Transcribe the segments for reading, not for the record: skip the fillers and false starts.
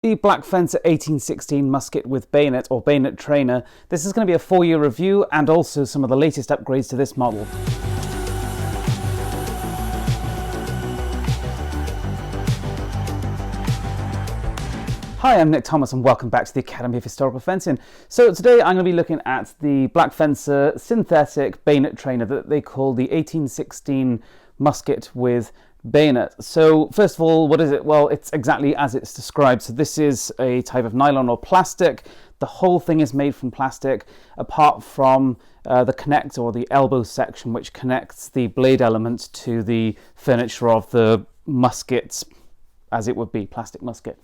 The Black Fencer 1816 musket with bayonet or bayonet trainer. This is going to be a 4-year review and also some of the latest upgrades to this model. Hi, I'm Nick Thomas and welcome back to the Academy of Historical Fencing. So today I'm going to be looking at the Black Fencer synthetic bayonet trainer that they call the 1816 musket with bayonet. So first of all, what is it? Well, it's exactly as it's described. So this is a type of nylon or plastic. The whole thing is made from plastic apart from the connect or the elbow section, which connects the blade element to the furniture of the muskets, as it would be, plastic musket.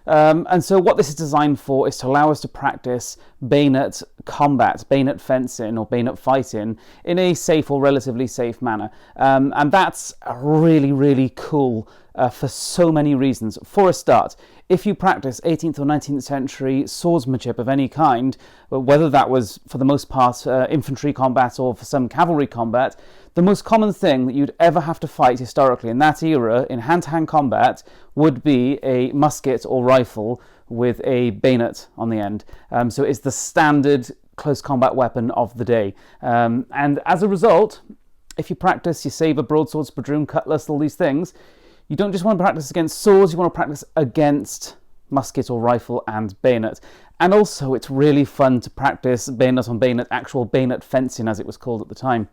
And so what this is designed for is to allow us to practice bayonet combat, bayonet fencing or bayonet fighting in a safe or relatively safe manner. And that's really, really cool for so many reasons. For a start, if you practice 18th or 19th century swordsmanship of any kind, whether that was for the most part infantry combat or for some cavalry combat, the most common thing that you'd ever have to fight historically in that era in hand-to-hand combat would be a musket or rifle with a bayonet on the end. So it's the standard close combat weapon of the day. And as a result, if you practice your saber, broadsword, spadroon, cutlass, all these things, you don't just want to practice against swords, you want to practice against musket or rifle and bayonet. And also it's really fun to practice bayonet on bayonet, actual bayonet fencing as it was called at the time.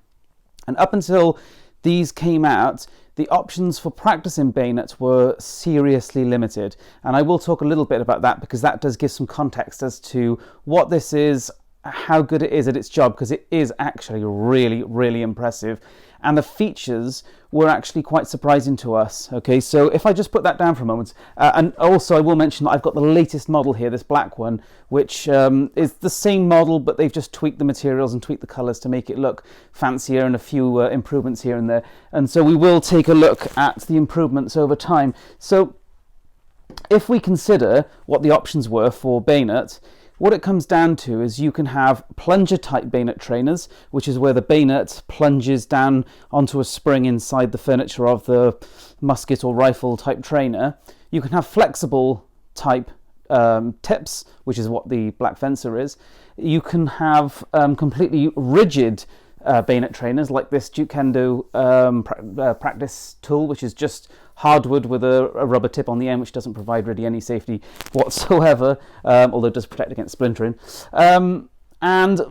And up until these came out, the options for practicing bayonet were seriously limited. And I will talk a little bit about that because that does give some context as to what this is, how good it is at its job, because it is actually really, really impressive. And the features were actually quite surprising to us. Okay, so if I just put that down for a moment, and also I will mention that I've got the latest model here, this black one, which is the same model, but they've just tweaked the materials and tweaked the colors to make it look fancier and a few improvements here and there. And so we will take a look at the improvements over time. So if we consider what the options were for bayonet, what it comes down to is you can have plunger type bayonet trainers, which is where the bayonet plunges down onto a spring inside the furniture of the musket or rifle type trainer. You can have flexible type tips, which is what the Black Fencer is. You can have completely rigid bayonet trainers like this Jukendo practice tool, which is just hardwood with a rubber tip on the end, which doesn't provide really any safety whatsoever, although it does protect against splintering. And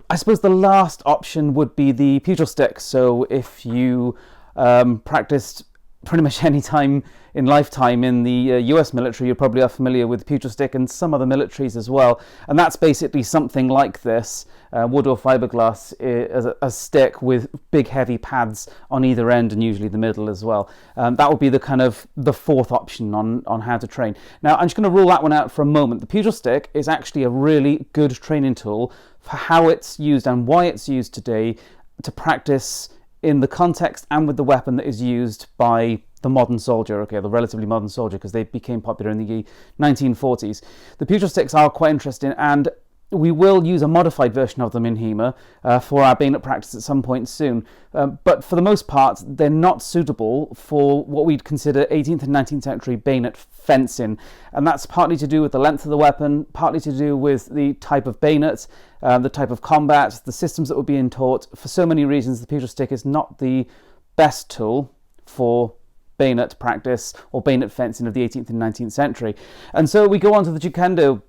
I suppose the last option would be the pugil stick. So if you practiced pretty much any time in lifetime in the US military, you probably are familiar with the pugil stick and some other militaries as well. And that's basically something like this, wood or fiberglass, as a stick with big heavy pads on either end and usually the middle as well. That would be the kind of the fourth option on how to train. Now I'm just going to rule that one out for a moment. The pugil stick is actually a really good training tool for how it's used and why it's used today to practice in the context and with the weapon that is used by the modern soldier, okay, the relatively modern soldier, because they became popular in the 1940s. The pugil sticks are quite interesting, and we will use a modified version of them in HEMA for our bayonet practice at some point soon. But for the most part, they're not suitable for what we'd consider 18th and 19th century bayonet fencing. And that's partly to do with the length of the weapon, partly to do with the type of bayonet, the type of combat, the systems that were being taught. For so many reasons, the pugil stick is not the best tool for bayonet practice or bayonet fencing of the 18th and 19th century. And so we go on to the Jukendo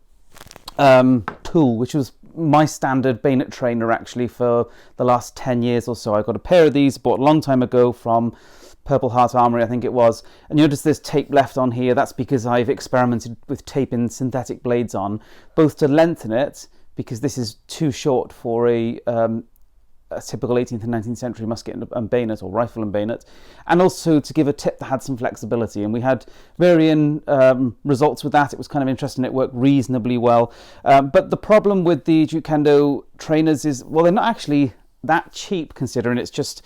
tool, which was my standard bayonet trainer actually for the last 10 years or so. I got a pair of these, bought a long time ago from Purple Heart Armory, I think it was. And you notice there's tape left on here. That's because I've experimented with taping synthetic blades on, both to lengthen it, because this is too short for a typical 18th and 19th century musket and bayonet, or rifle and bayonet, and also to give a tip that had some flexibility. And we had varying results with that. It was kind of interesting. It worked reasonably well. But the problem with the Jukendo trainers is, well, they're not actually that cheap, considering it's just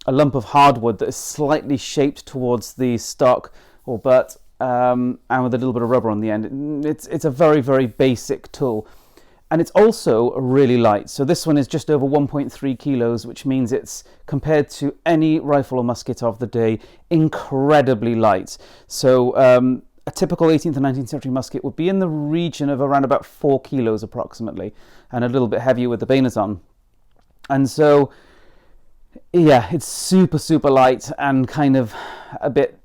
a lump of hardwood that is slightly shaped towards the stock or butt, and with a little bit of rubber on the end. It's a very, very basic tool. And it's also really light. So this one is just over 1.3 kilos, which means it's, compared to any rifle or musket of the day, incredibly light. So a typical 18th and 19th century musket would be in the region of around about 4 kilos approximately, and a little bit heavier with the bayonet on. And so, yeah, it's super, super light and kind of a bit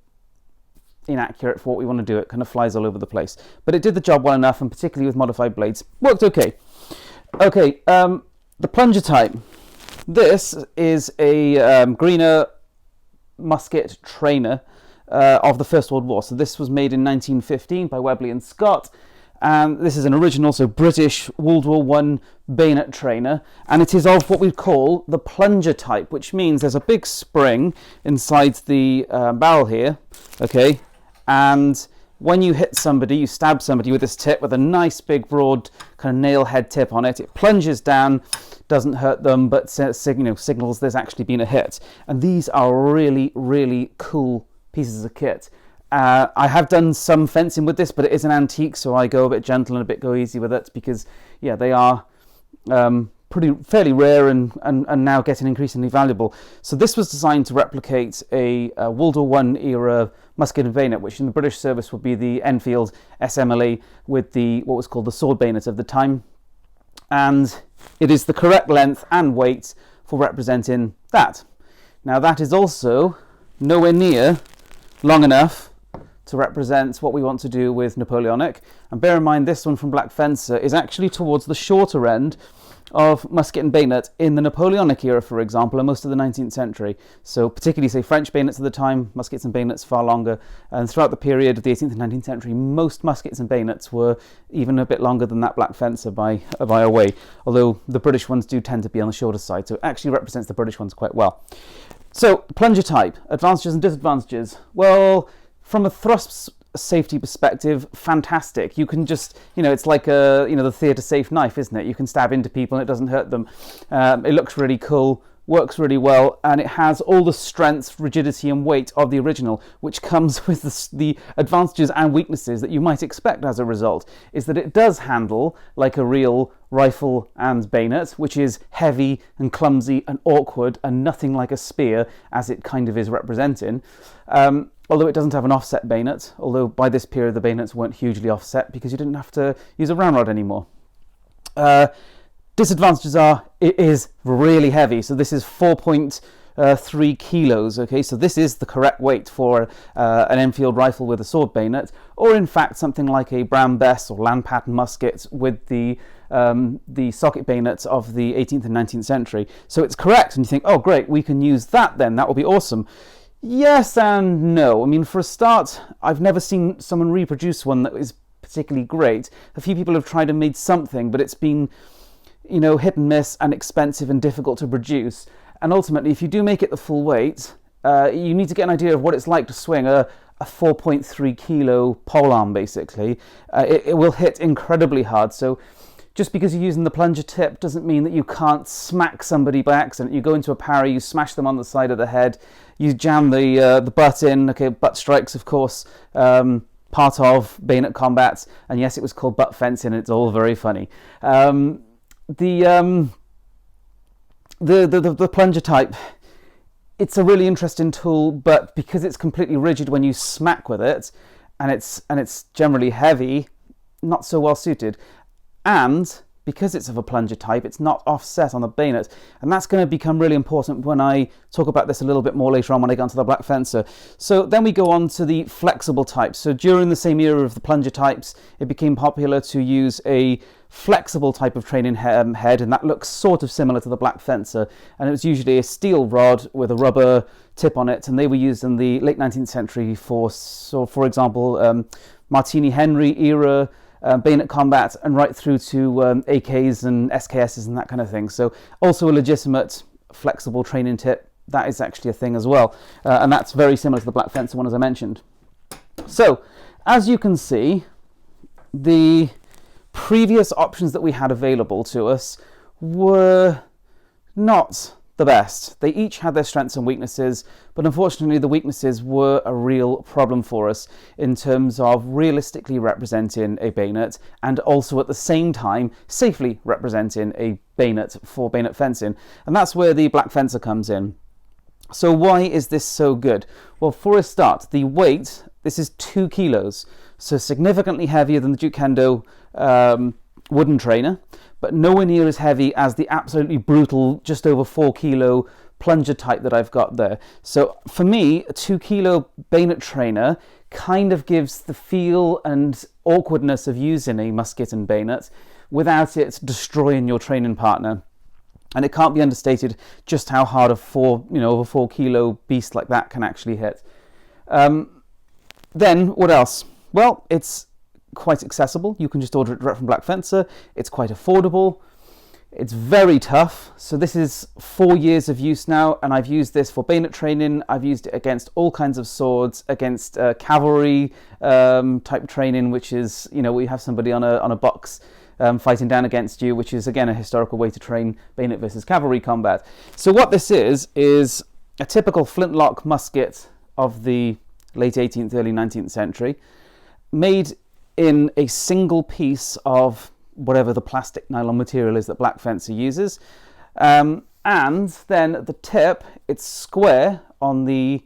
inaccurate for what we want to do. It kind of flies all over the place. But it did the job well enough, and particularly with modified blades, worked okay. Okay, the Plunger Type. This is a greener musket trainer of the First World War. So this was made in 1915 by Webley and Scott. And this is an original, so British World War I bayonet trainer, and it is of what we call the Plunger Type, which means there's a big spring inside the barrel here, okay, and when you hit somebody, you stab somebody with this tip with a nice big broad kind of nail head tip on it, it plunges down, doesn't hurt them, but signals there's actually been a hit. And these are really, really cool pieces of kit. I have done some fencing with this, but it is an antique, so I go a bit gentle and go easy with it, because yeah, they are fairly rare and now getting increasingly valuable. So this was designed to replicate a World War I era musket and bayonet, which in the British service would be the Enfield SMLA with what was called the sword bayonet of the time. And it is the correct length and weight for representing that. Now that is also nowhere near long enough to represent what we want to do with Napoleonic. And bear in mind, this one from Black Fencer is actually towards the shorter end of musket and bayonet in the Napoleonic era, for example, and most of the 19th century. So particularly, say, French bayonets at the time, muskets and bayonets far longer. And throughout the period of the 18th and 19th century, most muskets and bayonets were even a bit longer than that Black Fencer by a way, although the British ones do tend to be on the shorter side, so it actually represents the British ones quite well. So, Plunger Type, advantages and disadvantages. Well, from a thrust safety perspective, fantastic. You can just, it's like the theatre safe knife, isn't it? You can stab into people and it doesn't hurt them. It looks really cool, works really well, and it has all the strength, rigidity and weight of the original, which comes with the advantages and weaknesses that you might expect as a result, is that it does handle like a real rifle and bayonet, which is heavy and clumsy and awkward and nothing like a spear as it kind of is representing. Although it doesn't have an offset bayonet, although by this period the bayonets weren't hugely offset because you didn't have to use a ramrod anymore. Disadvantages are, it is really heavy, so this is 4.3 kilos, okay, so this is the correct weight for an Enfield rifle with a sword bayonet, or in fact something like a Brown Bess or land pattern musket with the socket bayonets of the 18th and 19th century. So it's correct, and you think, oh great, we can use that then, that will be awesome. Yes and no. I mean, for a start, I've never seen someone reproduce one that is particularly great. A few people have tried and made something, but it's been, hit and miss and expensive and difficult to produce. And ultimately, if you do make it the full weight, you need to get an idea of what it's like to swing a 4.3 kilo polearm, basically. It will hit incredibly hard. So just because you're using the plunger tip doesn't mean that you can't smack somebody by accident. You go into a parry, you smash them on the side of the head, you jam the butt in. Okay, butt strikes, of course, part of bayonet combat. And yes, it was called butt fencing. It's all very funny. The Plunger Type, it's a really interesting tool, but because it's completely rigid when you smack with it, and it's generally heavy, not so well suited. And because it's of a Plunger Type, it's not offset on the bayonet, and that's going to become really important when I talk about this a little bit more later on when I get onto the Black Fencer. So then we go on to the flexible types. So during the same era of the Plunger Types, it became popular to use a flexible type of training head, and that looks sort of similar to the Black Fencer, and it was usually a steel rod with a rubber tip on it, and they were used in the late 19th century for example, Martini Henry era bayonet combat, and right through to AKs and SKSs and that kind of thing. So also a legitimate flexible training tip, that is actually a thing as well, and that's very similar to the Black Fencer one, as I mentioned. So as you can see, the previous options that we had available to us were not the best. They each had their strengths and weaknesses, but unfortunately the weaknesses were a real problem for us in terms of realistically representing a bayonet and also at the same time safely representing a bayonet for bayonet fencing. And that's where the Black Fencer comes in. So why is this so good? Well, for a start, the weight This is 2 kilos, so significantly heavier than the Duke Kendo wooden trainer, but nowhere near as heavy as the absolutely brutal, just over 4 kilo Plunger Type that I've got there. So for me, a 2 kilo bayonet trainer kind of gives the feel and awkwardness of using a musket and bayonet without it destroying your training partner. And it can't be understated just how hard a over 4 kilo beast like that can actually hit. Then what else? Well, it's quite accessible. You can just order it direct from Black Fencer. It's quite affordable. It's very tough. So this is 4 years of use now, and I've used this for bayonet training. I've used it against all kinds of swords, against cavalry type training, which is, we have somebody on a box fighting down against you, which is again a historical way to train bayonet versus cavalry combat. So what this is a typical flintlock musket of the late 18th, early 19th century, made in a single piece of whatever the plastic nylon material is that Black Fencer uses. And then at the tip, it's square on the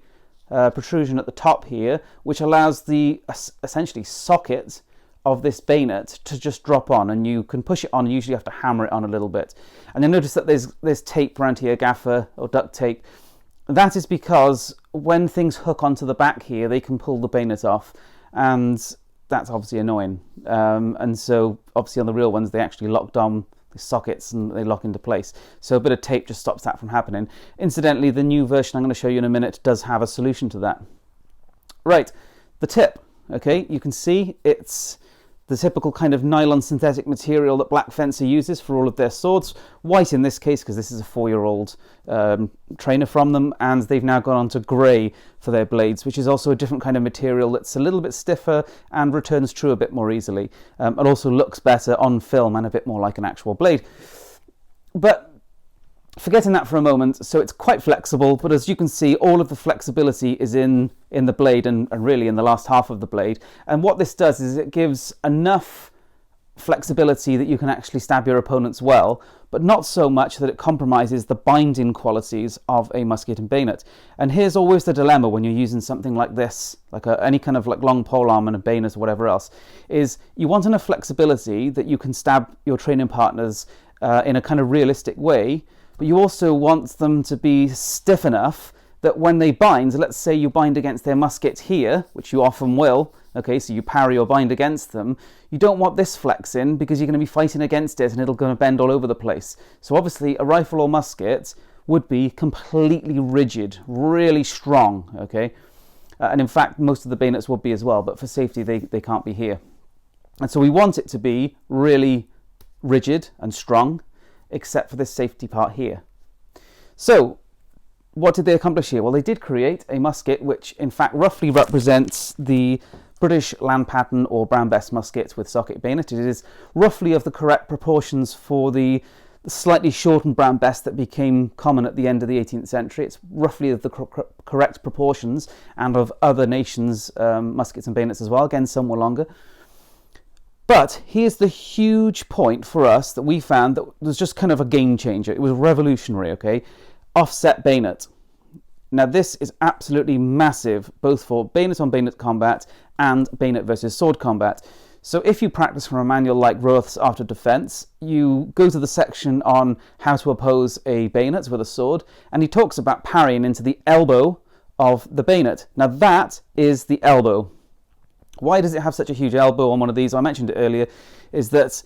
protrusion at the top here, which allows the essentially socket of this bayonet to just drop on, and you can push it on. You usually have to hammer it on a little bit. And you'll notice that there's tape around here, gaffer or duct tape. That is because when things hook onto the back here, they can pull the bayonet off, and that's obviously annoying. And so obviously on the real ones, they actually locked on the sockets and they lock into place. So a bit of tape just stops that from happening. Incidentally, the new version I'm going to show you in a minute does have a solution to that. Right, the tip, okay, you can see it's the typical kind of nylon synthetic material that Black Fencer uses for all of their swords. White in this case, because this is a 4-year-old trainer from them, and they've now gone on to grey for their blades, which is also a different kind of material that's a little bit stiffer and returns true a bit more easily. It also looks better on film and a bit more like an actual blade. But forgetting that for a moment, so it's quite flexible, but as you can see, all of the flexibility is in the blade and really in the last half of the blade. And what this does is it gives enough flexibility that you can actually stab your opponents well, but not so much that it compromises the binding qualities of a musket and bayonet. And here's always the dilemma when you're using something like this, like any kind of like long polearm and a bayonet or whatever else, is you want enough flexibility that you can stab your training partners in a kind of realistic way, but you also want them to be stiff enough that when they bind, let's say you bind against their musket here, which you often will, okay, so you parry or bind against them, you don't want this flexing because you're going to be fighting against it and it'll go and bend all over the place. So obviously a rifle or musket would be completely rigid, really strong, okay? And in fact, most of the bayonets would be as well, but for safety, they can't be here. And so we want it to be really rigid and strong, except for this safety part here. So what did they accomplish here? Well, they did create a musket which in fact roughly represents the British land pattern or Brown Bess musket with socket bayonet. It is roughly of the correct proportions for the slightly shortened Brown Bess that became common at the end of the 18th century. It's roughly of the correct proportions and of other nations' muskets and bayonets as well. Again, some were longer. But here's the huge point for us that we found that was just kind of a game changer. It was revolutionary, okay? Offset bayonet. Now this is absolutely massive, both for bayonet on bayonet combat and bayonet versus sword combat. So if you practice from a manual like Roth's Art of Defense, you go to the section on how to oppose a bayonet with a sword, and he talks about parrying into the elbow of the bayonet. Now that is the elbow. Why does it have such a huge elbow on one of these? I mentioned it earlier, is that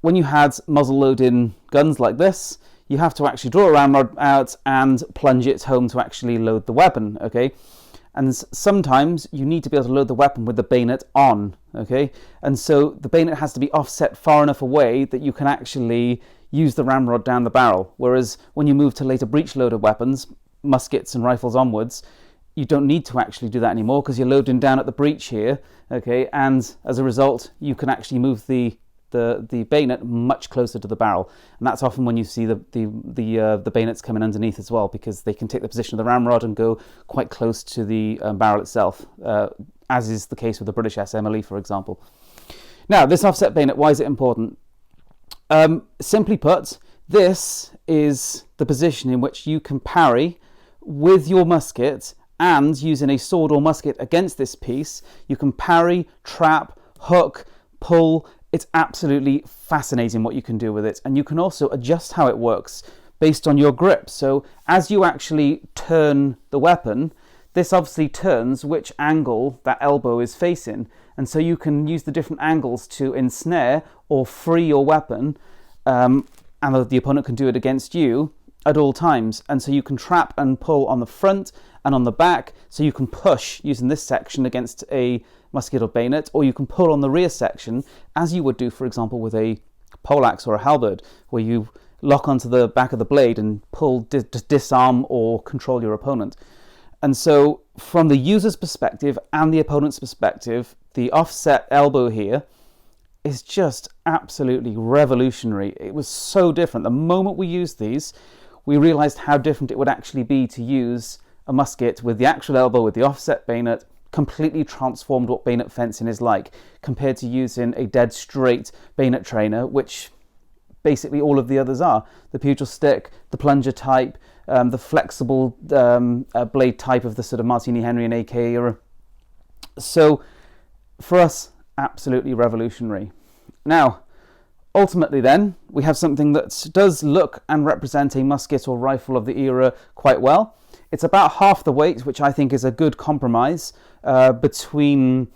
when you had muzzle loading guns like this, you have to actually draw a ramrod out and plunge it home to actually load the weapon, okay? And sometimes you need to be able to load the weapon with the bayonet on, okay? And so the bayonet has to be offset far enough away that you can actually use the ramrod down the barrel. Whereas when you move to later breech-loaded weapons, muskets and rifles onwards, you don't need to actually do that anymore because you're loading down at the breech here, okay? And as a result, you can actually move the bayonet much closer to the barrel, and that's often when you see the bayonets coming underneath as well, because they can take the position of the ramrod and go quite close to the barrel itself, as is the case with the British SMLE, for example. Now, this offset bayonet, why is it important? Simply put, this is the position in which you can parry with your musket and using a sword or musket against this piece, you can parry, trap, hook, pull. It's absolutely fascinating what you can do with it. And you can also adjust how it works based on your grip. So as you actually turn the weapon, this obviously turns which angle that elbow is facing. And so you can use the different angles to ensnare or free your weapon, and the opponent can do it against you at all times. And so you can trap and pull on the front and on the back, so you can push using this section against a musket or bayonet, or you can pull on the rear section as you would do, for example, with a poleaxe or a halberd, where you lock onto the back of the blade and pull, disarm or control your opponent. And so from the user's perspective and the opponent's perspective, the offset elbow here is just absolutely revolutionary. It was so different. The moment we used these, we realized how different it would actually be to use a musket with the actual elbow, with the offset bayonet. Completely transformed what bayonet fencing is like compared to using a dead straight bayonet trainer, which basically all of the others are. The pugil stick, the plunger type, the flexible blade type of the sort of Martini Henry and AK era. So for us, absolutely revolutionary. Now, ultimately then, we have something that does look and represent a musket or rifle of the era quite well. It's about half the weight, which I think is a good compromise between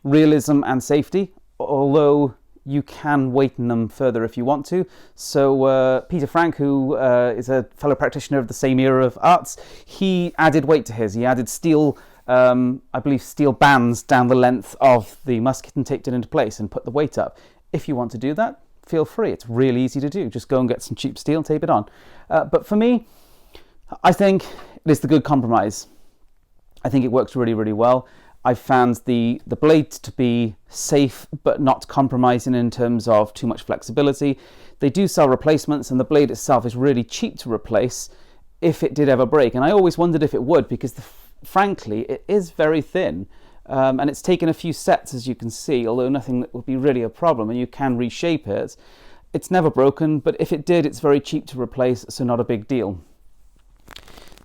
realism and safety, although you can weighten them further if you want to. So Peter Frank, who is a fellow practitioner of the same era of arts, he added weight to his. He added steel, I believe steel bands down the length of the musket and taped it into place and put the weight up. If you want to do that, feel free. It's really easy to do. Just go and get some cheap steel and tape it on. But for me, I think it is the good compromise. I think it works really, really well. I found the blade to be safe but not compromising in terms of too much flexibility. They do sell replacements, and the blade itself is really cheap to replace if it did ever break. And I always wondered if it would, because frankly it is very thin, and it's taken a few sets, as you can see, although nothing that would be really a problem, and you can reshape it. It's never broken, but if it did, it's very cheap to replace, so not a big deal.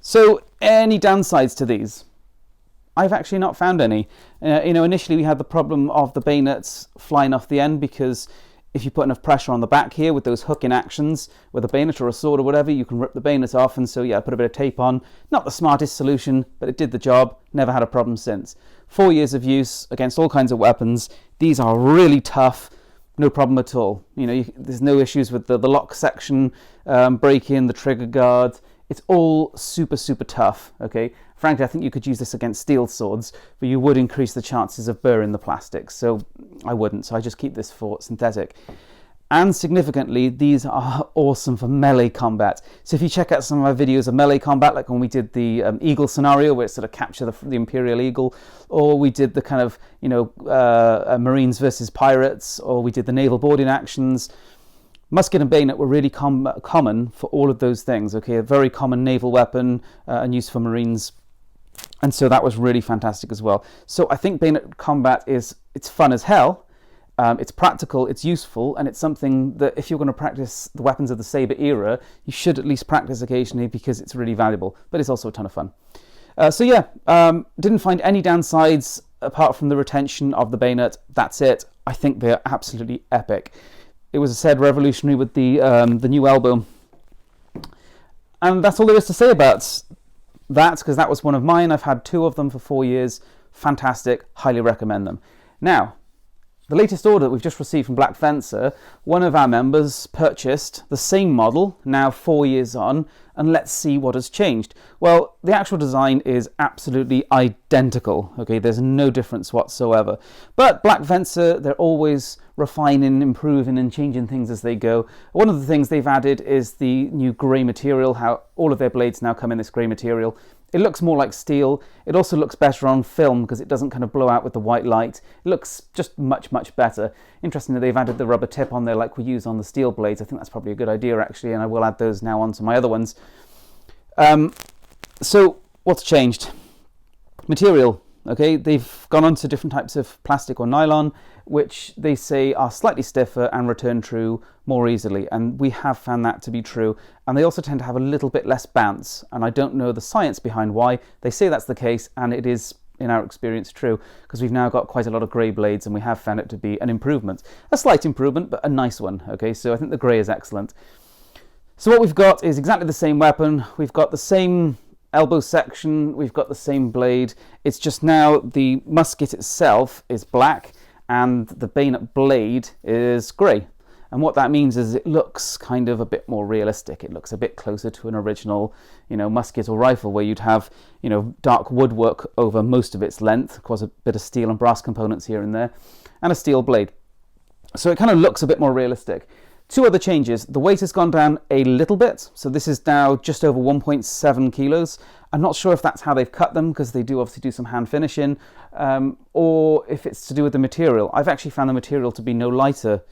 So any downsides to these? I've actually not found any. Initially we had the problem of the bayonets flying off the end, because if you put enough pressure on the back here with those hooking actions with a bayonet or a sword or whatever, you can rip the bayonet off. And so yeah, I put a bit of tape on. Not the smartest solution, but it did the job. Never had a problem since. 4 years of use against all kinds of weapons. These are really tough. No problem at all. There's no issues with the lock section breaking, the trigger guard. It's all super, super tough, okay? Frankly, I think you could use this against steel swords, but you would increase the chances of burring the plastic, so I wouldn't. So I just keep this for synthetic. And significantly, these are awesome for melee combat. So if you check out some of my videos of melee combat, like when we did the eagle scenario, where it's sort of capture the Imperial Eagle, or we did the kind of, Marines versus pirates, or we did the naval boarding actions, musket and bayonet were really common for all of those things, okay? A very common naval weapon and used for Marines. And so that was really fantastic as well. So I think bayonet combat it's fun as hell. It's practical, it's useful, and it's something that if you're going to practice the weapons of the saber era, you should at least practice occasionally, because it's really valuable, but it's also a ton of fun. Didn't find any downsides apart from the retention of the bayonet. That's it. I think they're absolutely epic. It was, said, revolutionary with the new elbow. And that's all there is to say about that, because that was one of mine. I've had 2 of them for 4 years. Fantastic. Highly recommend them. Now, the latest order that we've just received from Black Fencer, one of our members purchased the same model, now 4 years on, and let's see what has changed. Well, the actual design is absolutely identical, okay? There's no difference whatsoever. But Black Fencer, they're always refining, improving, and changing things as they go. One of the things they've added is the new grey material, how all of their blades now come in this grey material. It looks more like steel. It also looks better on film because it doesn't kind of blow out with the white light. It looks just much, much better. Interestingly, they've added the rubber tip on there like we use on the steel blades. I think that's probably a good idea, actually, and I will add those now onto my other ones. So what's changed? Material. Okay, they've gone on to different types of plastic or nylon, which they say are slightly stiffer and return true more easily, and we have found that to be true. And they also tend to have a little bit less bounce, and I don't know the science behind why. They say that's the case, and it is, in our experience, true, because we've now got quite a lot of grey blades, and we have found it to be an improvement. A slight improvement, but a nice one. Okay, so I think the grey is excellent. So what we've got is exactly the same weapon. We've got the same elbow section, we've got the same blade. It's just now the musket itself is black and the bayonet blade is grey. And what that means is it looks kind of a bit more realistic. It looks a bit closer to an original, musket or rifle, where you'd have, dark woodwork over most of its length, of course a bit of steel and brass components here and there, and a steel blade. So it kind of looks a bit more realistic. Two other changes. The weight has gone down a little bit, so this is now just over 1.7 kilos. I'm not sure if that's how they've cut them, because they do obviously do some hand finishing, or if it's to do with the material. I've actually found the material to be no lighter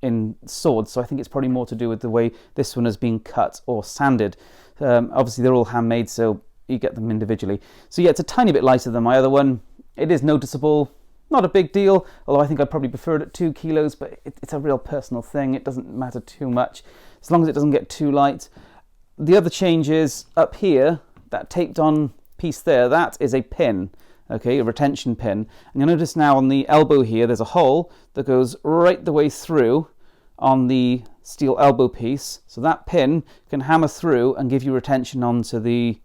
in swords, so I think it's probably more to do with the way this one has been cut or sanded. Obviously they're all handmade, so you get them individually. So yeah, it's a tiny bit lighter than my other one. It is noticeable. Not a big deal, although I think I'd probably prefer it at 2 kilos, but it's a real personal thing. It doesn't matter too much, as long as it doesn't get too light. The other change is up here, that taped on piece there, that is a pin, okay, a retention pin. And you'll notice now on the elbow here, there's a hole that goes right the way through on the steel elbow piece. So that pin can hammer through and give you retention onto the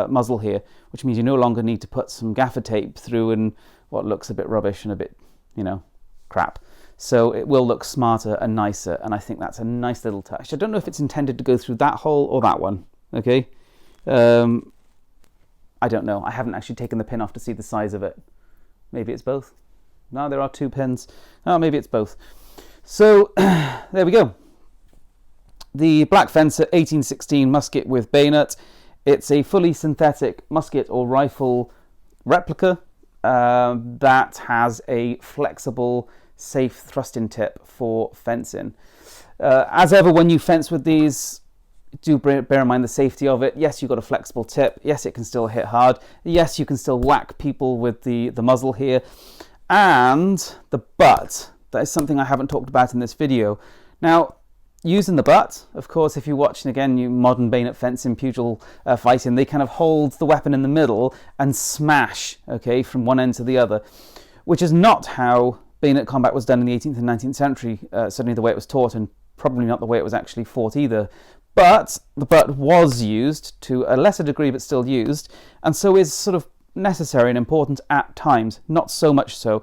muzzle here, which means you no longer need to put some gaffer tape through and what looks a bit rubbish and a bit, crap. So it will look smarter and nicer, and I think that's a nice little touch. I don't know if it's intended to go through that hole or that one, okay? I don't know. I haven't actually taken the pin off to see the size of it. Maybe it's both. No, there are 2 pins. Oh, maybe it's both. So there we go. The Black Fencer 1816 musket with bayonet. It's a fully synthetic musket or rifle replica that has a flexible, safe thrusting tip for fencing. As ever, when you fence with these, do bear in mind the safety of it. Yes, you've got a flexible tip. Yes, it can still hit hard. Yes, you can still whack people with the muzzle here. And the butt. That is something I haven't talked about in this video. Now, using the butt, of course, if you're watching, again, you modern bayonet fencing, pugil fighting, they kind of hold the weapon in the middle and smash, okay, from one end to the other, which is not how bayonet combat was done in the 18th and 19th century, certainly the way it was taught, and probably not the way it was actually fought either. But the butt was used to a lesser degree, but still used, and so is sort of necessary and important at times, not so much so.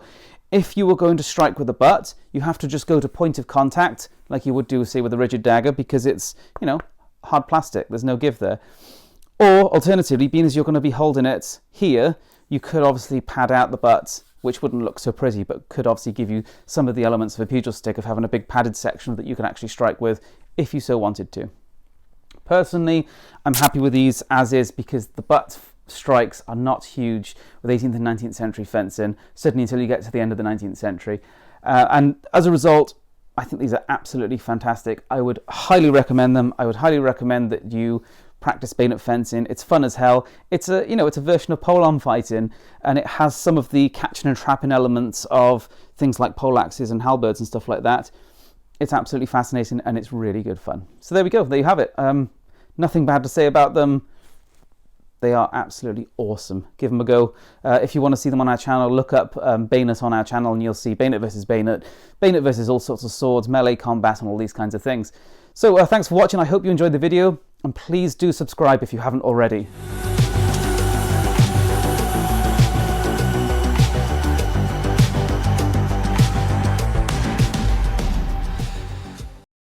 If you were going to strike with a butt, you have to just go to point of contact, like you would do, say, with a rigid dagger, because it's, hard plastic. There's no give there. Or, alternatively, being as you're going to be holding it here, you could obviously pad out the butt, which wouldn't look so pretty, but could obviously give you some of the elements of a pugil stick, of having a big padded section that you can actually strike with, if you so wanted to. Personally, I'm happy with these as is, because the butt strikes are not huge with 18th and 19th century fencing, certainly until you get to the end of the 19th century. And as a result, I think these are absolutely fantastic. I would highly recommend them. I would highly recommend that you practice bayonet fencing. It's fun as hell. It's a, it's a version of pole-arm fighting, and it has some of the catching and trapping elements of things like poleaxes and halberds and stuff like that. It's absolutely fascinating, and it's really good fun. So there we go. There you have it. Nothing bad to say about them. They are absolutely awesome. Give them a go. If you want to see them on our channel, look up Bayonet on our channel, and you'll see Bayonet versus Bayonet, Bayonet versus all sorts of swords, melee combat, and all these kinds of things. So thanks for watching. I hope you enjoyed the video, and please do subscribe if you haven't already.